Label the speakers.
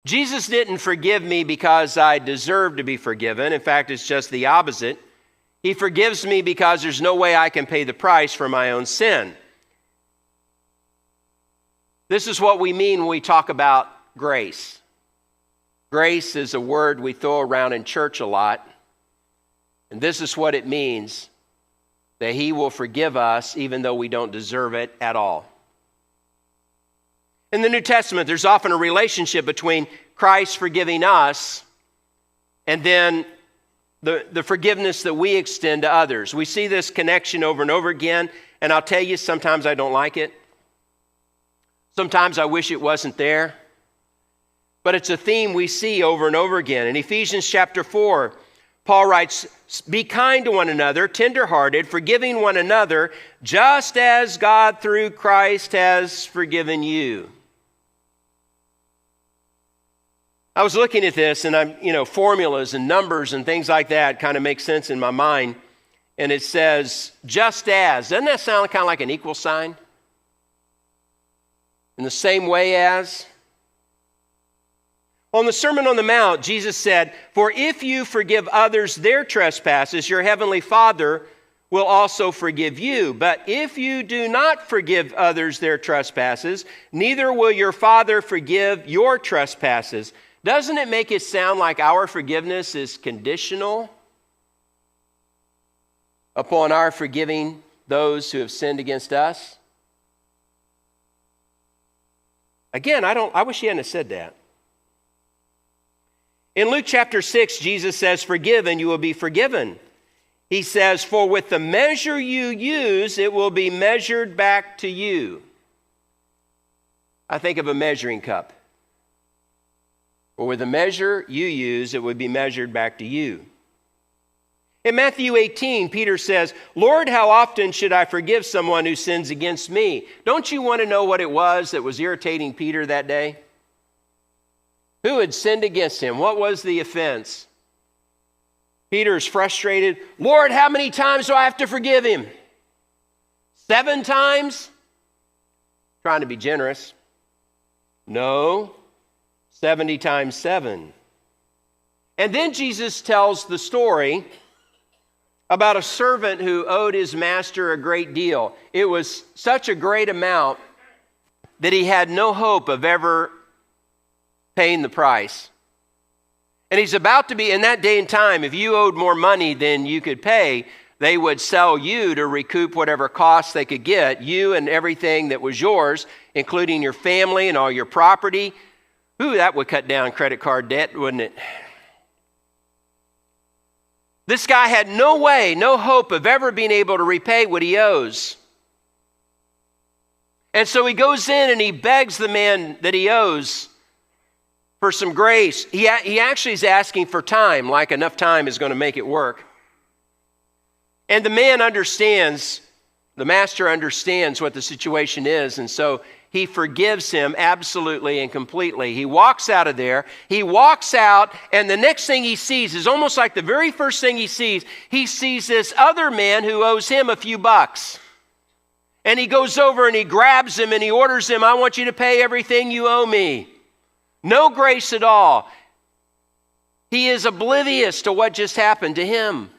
Speaker 1: Jesus didn't forgive me because I deserve to be forgiven. In fact, it's just the opposite. He forgives me because there's no way I can pay the price for my own sin. This is what we mean when we talk about grace. Grace is a word we throw around in church a lot. And this is what it means, that he will forgive us even though we don't deserve it at all. In the New Testament, there's often a relationship between Christ forgiving us and then the forgiveness that we extend to others. We see this connection over and over again, and I'll tell you, sometimes I don't like it. Sometimes I wish it wasn't there. But it's a theme we see over and over again. In Ephesians chapter 4, Paul writes, "Be kind to one another, tenderhearted, forgiving one another, just as God through Christ has forgiven you." I was looking at this, and formulas and numbers and things like that kind of make sense in my mind. And it says, just as. Doesn't that sound kind of like an equal sign? In the same way as. On the Sermon on the Mount, Jesus said, "For if you forgive others their trespasses, your heavenly Father will also forgive you. But if you do not forgive others their trespasses, neither will your Father forgive your trespasses." Doesn't it make it sound like our forgiveness is conditional upon our forgiving those who have sinned against us? Again, I wish he hadn't said that. In Luke chapter 6, Jesus says, "Forgive and you will be forgiven." He says, "For with the measure you use, it will be measured back to you." I think of a measuring cup. For with the measure you use, it would be measured back to you. In Matthew 18, Peter says, "Lord, how often should I forgive someone who sins against me?" Don't you want to know what it was that was irritating Peter that day? Who had sinned against him? What was the offense? Peter's frustrated. "Lord, how many times do I have to forgive him? 7 times? Trying to be generous. No, 70 times 7. And then Jesus tells the story about a servant who owed his master a great deal. It was such a great amount that he had no hope of ever paying the price. And he's about to be, in that day and time, if you owed more money than you could pay, they would sell you to recoup whatever costs they could get, you and everything that was yours, including your family and all your property. Ooh, that would cut down credit card debt, wouldn't it? This guy had no way, no hope of ever being able to repay what he owes. And so he goes in and he begs the man that he owes for some grace. He actually is asking for time, like enough time is going to make it work. And the man understands, the master understands what the situation is, and so he forgives him absolutely and completely. He walks out of there. He walks out, and the next thing he sees is almost like the very first thing he sees this other man who owes him a few bucks. And he goes over and he grabs him and he orders him, "I want you to pay everything you owe me." No grace at all. He is oblivious to what just happened to him.